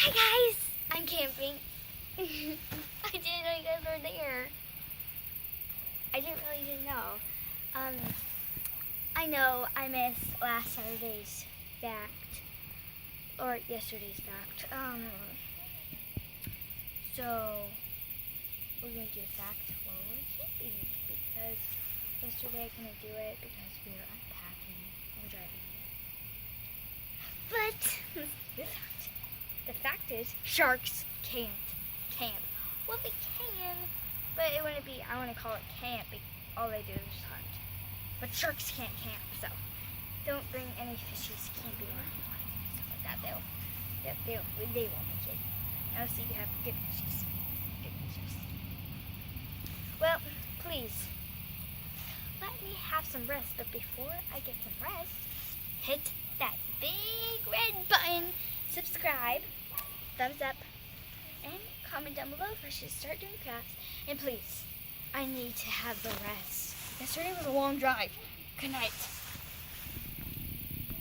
Hi guys, I'm camping. I didn't know you guys were there. I didn't know. I know I missed last Saturday's fact, or yesterday's fact. So we're gonna do a fact while we're camping because yesterday I couldn't do it because we were unpacking and driving. But the fact is, sharks can't camp. Well, they can, but it wouldn't be. I want to call it camp. All they do is hunt. But sharks can't camp, so don't bring any fishies camping or stuff like that. They won't make it. Unless you have good fishies. Well, please let me have some rest. But before I get some rest, hit that big red button, subscribe, thumbs up, and comment down below if I should start doing crafts. And please, I need to have the rest. Yesterday was a long drive. Good night.